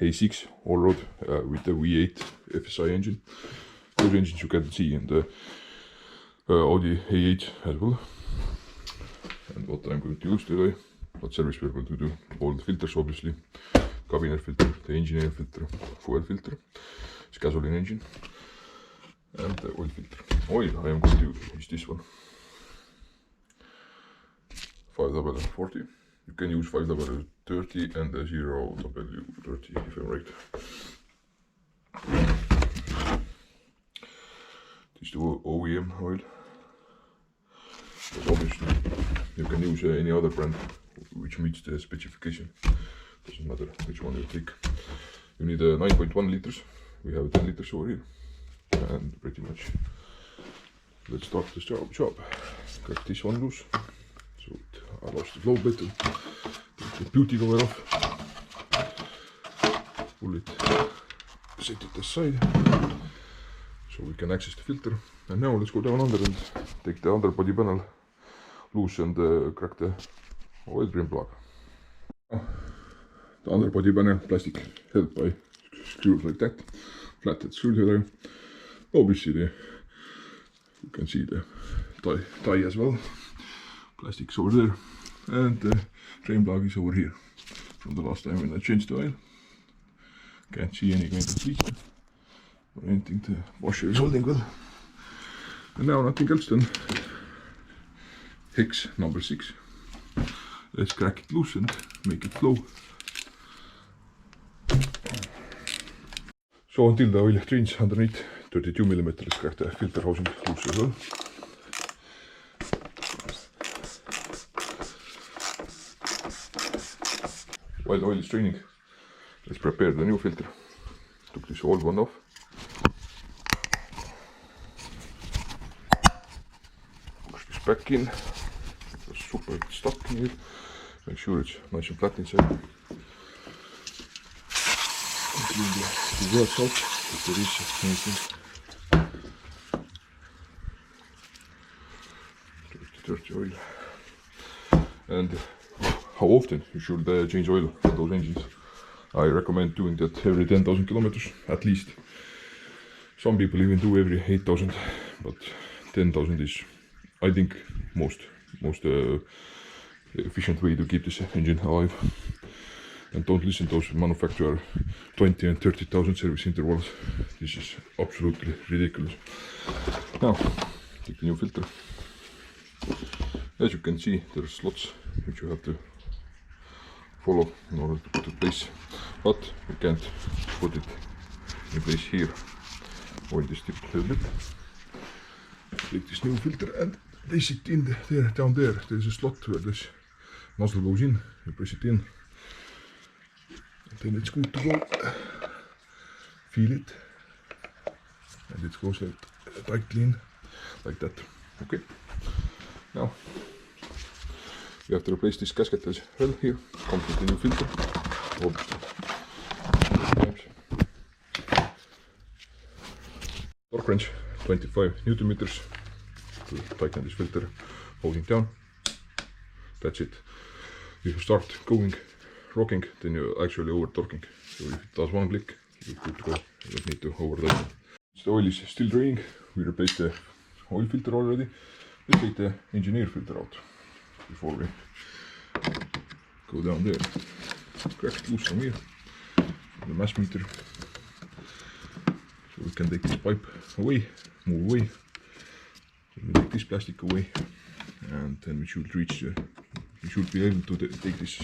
A6 Allroad with the V8 FSI engine. Those engines you can see in the Audi A8 as well. And what I'm going to use today, what service we're going to do, all the filters obviously, cabin air filter, the engine air filter, fuel filter, it's gasoline engine, and the oil filter. Oil I am going to use this one, 5W40. You can use 5W30 and the 0W30 if I'm right. This is the OEM oil, but obviously you can use any other brand which meets the specification. Doesn't matter which one you take. You need 9.1 liters. We have 10 liters over here, and pretty much let's start this job. Crack this one loose so it allows the flow better. Take the beauty cover off. Pull it, set it aside so we can access the filter. And now let's go down under and take the underbody panel loose and crack the oil trim plug. The underbody panel plastic held by screws like that, flathead screwdriver. Obviously you can see the tie as well. Plastic's over there, and the drain plug is over here from the last time when I changed the oil. Can't see any kind of leak or anything. The washer is holding well. And now nothing else than hex number 6. Let's crack it loose and make it flow. So until the oil drains underneath 32mm, let's crack the filter housing loose as well. While the oil is draining, let's prepare the new filter. Took this old one off. Push this back in. It's super stuck in here. Make sure it's nice and flat inside. Clean the works out if there is anything. Dirty oil. And how often you should change oil for those engines? I recommend doing that every 10,000 kilometers at least. Some people even do every 8,000, but 10,000 is, I think, most efficient way to keep this engine alive. And don't listen to those manufacturer 20 and 30,000 service intervals. This is absolutely ridiculous. Now, take the new filter. As you can see, there are slots which you have to follow in order to put it in place, but you can't put it in place here. Oil this tip a little bit. Take this new filter and place it in there, down there. There's a slot where this nozzle goes in. You press it in, and then it's good to go. Feel it, and it goes like tightly in, like that. Okay. Now we have to replace this gasket as well here. Comes with the new filter, obviously. Torque wrench, 25 Newton meters to tighten this filter, holding down. That's it. If you start going, rocking, then you're actually over torquing. So if it does one click, you're good to go. You don't need to over tighten. The oil is still draining. We replaced the oil filter already. Let's take the engineer filter out before we go down there. Crack it loose from here, from the mass meter, so we can take this pipe away, move away. Then we take this plastic away, and then we should reach we should be able to take this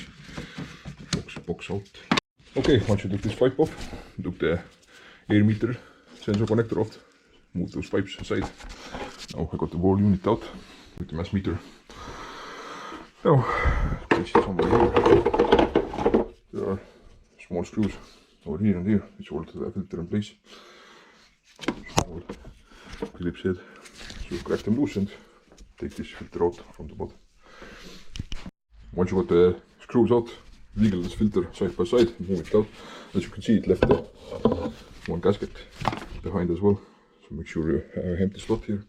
box out. Okay, once you took this pipe off, you took the air meter sensor connector off, move those pipes aside. Now I got the wall unit out with the mass meter. Now, place it somewhere here. There are small screws over here and here which hold the filter in place. Small Phillips head. So crack them loose and take this filter out from the bottom. Once you got the screws out, wiggle this filter side by side, move it out. As you can see, it left one gasket behind as well. So make sure you have an empty slot here.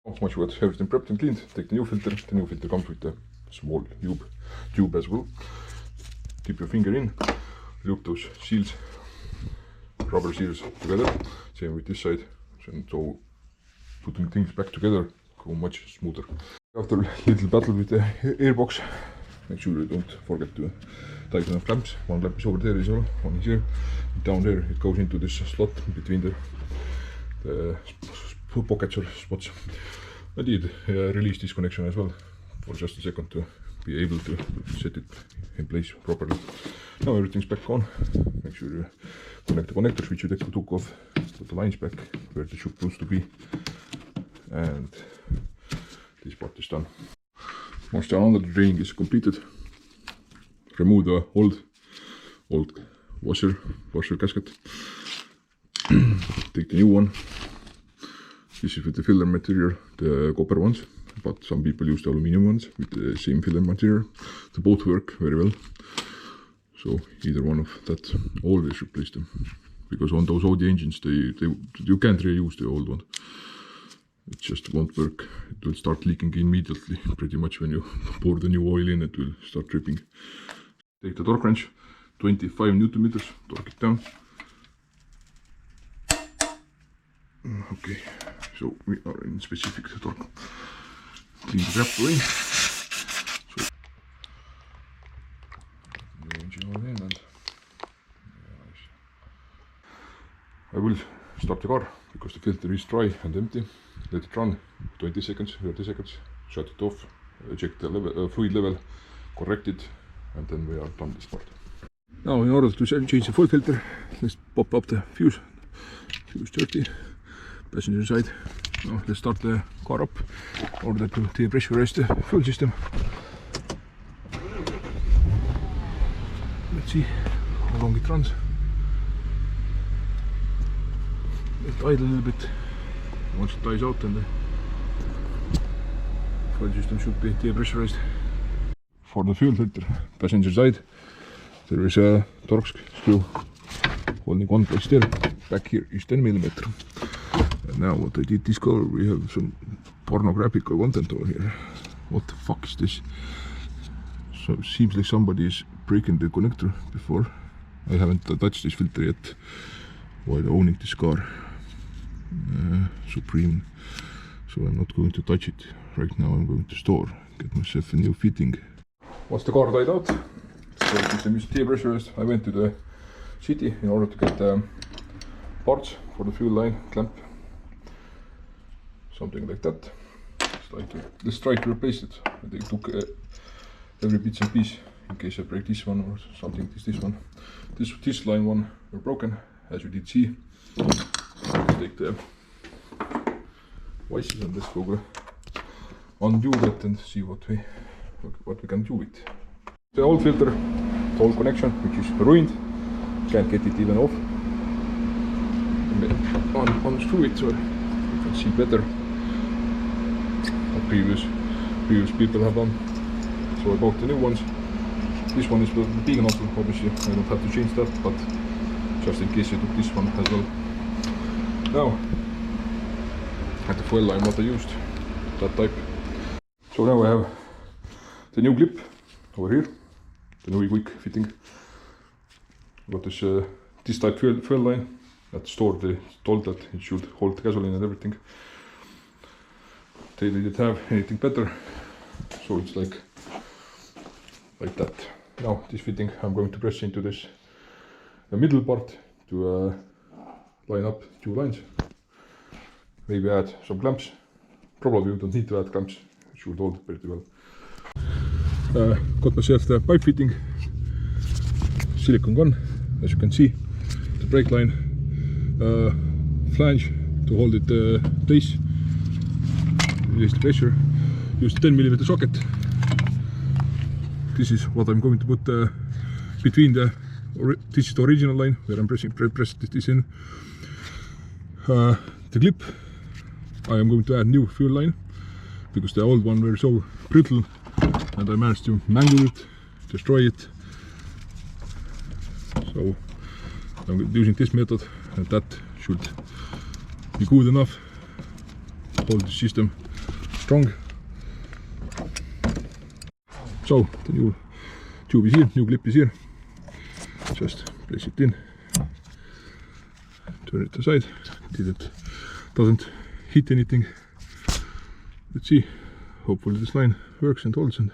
Once you got everything prepped and cleaned, take the new filter. The new filter comes with a small tube as well. Dip your finger in, loop those seals, rubber seals together. Same with this side. So putting things back together go much smoother. After a little battle with the airbox, make sure you don't forget to tighten up clamps. One clamp is over there as well, one is here. Down there it goes into this slot between the pockets or spots. I did release this connection as well for just a second to be able to set it in place properly. Now everything's back on. Make sure you connect the connectors which you took off, put the lines back where they should supposed to be, and this part is done. Once the under draining is completed, remove the old washer gasket. Take the new one. This is with the filler material, the copper ones, but some people use the aluminum ones with the same filler material. They both work very well. So either one of that, always replace them, because on those Audi engines you can't reuse the old one. It just won't work. It will start leaking immediately, pretty much when you pour the new oil in, it will start dripping. Take the torque wrench, 25 Newton meters, torque it down. Okay, so we are in specific torque. Clean the wrap away. So new engine oil in, and I will start the car because the filter is dry and empty. Let it run 20 seconds, 30 seconds, shut it off, check the level, fluid level, correct it, and then we are done this part. Now in order to change the fuel filter, let's pop up the fuse. Fuse 30, passenger side. Now let's start the car up in order to depressurize the fuel system. Let's see how long it runs. Let it idle a little bit. Once it dies out, then the fuel system should be depressurized. For the fuel filter, passenger side, there is a torque screw holding one place there. Back here is 10 mm. And now what I did discover, we have some pornographical content over here. What the fuck is this? So it seems like somebody is breaking the connector before. I haven't touched this filter yet while owning this car. Supreme, so I'm not going to touch it right now. I'm going to store, get myself a new fitting. Once the car died out, the system is depressurized. I went to the city in order to get parts for the fuel line clamp, something like that. Let's try to replace it. I took every bits and piece in case I break this one or something. This one, this line one were broken, as you did see. Let's take the vices and let's go undo that and see what we can do with. The old filter, the old connection, which is ruined, can't get it even off. Unscrew it so you can see better what previous people have done. So I bought the new ones. This one is the big nozzle, obviously I don't have to change that, but just in case I took this one as well. Now, at the fuel line what I used, that type. So now I have the new clip over here, the new quick fitting. Got this type fuel line that told that it should hold the gasoline and everything. They didn't have anything better, so it's like that. Now this fitting I'm going to press into this the middle part to line up two lines. Maybe add some clamps. Probably you don't need to add clamps, it should hold pretty well. Got myself the pipe fitting, silicone gun, as you can see, the brake line, flange to hold it place, release the pressure, use 10 mm socket. This is what I'm going to put between this is the original line where I'm pressed this in. The clip, I am going to add new fuel line because the old one were so brittle and I managed to mangle it, destroy it. So I'm using this method and that should be good enough to hold the system strong. So the new tube is here, new clip is here. just place it in, turn it aside, doesn't hit anything. Let's see, hopefully this line works and holds, and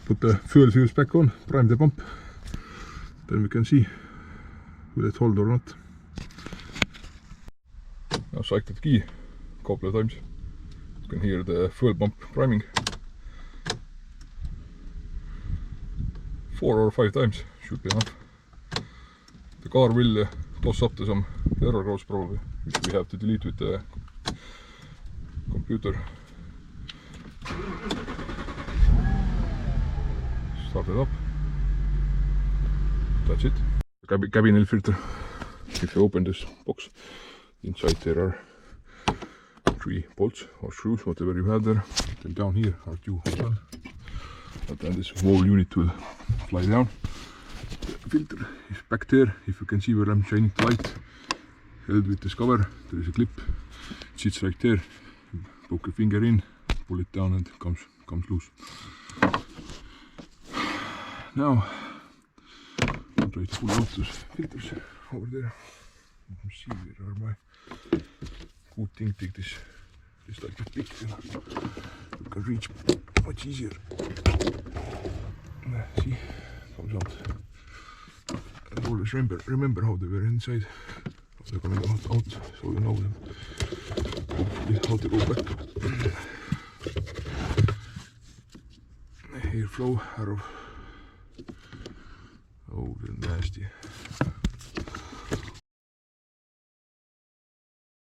put the fuel fuse back on, prime the pump, then we can see will it hold or not. Now cycled key a couple of times, you can hear the fuel pump priming. 4 or 5 times should be enough. The car will toss up to some error codes probably, which we have to delete with the computer. Start it up. That's it. Cabin air filter. If you open this box, inside there are 3 bolts or screws, whatever you have there. Then down here are 2 as well. And then this whole unit will fly down. The filter is back there. If you can see where I'm shining the light, held with this cover, there is a clip. It sits right there. You poke your finger in, pull it down, and it comes loose. Now I'll try to pull out those filters over there. Let me see, where are my good thing. Take this like a pick, you can reach much easier. See, comes out. And always remember how they were inside. They're gonna go out, so you know them. Hopefully how to go back. Airflow out of. Oh, they're nasty.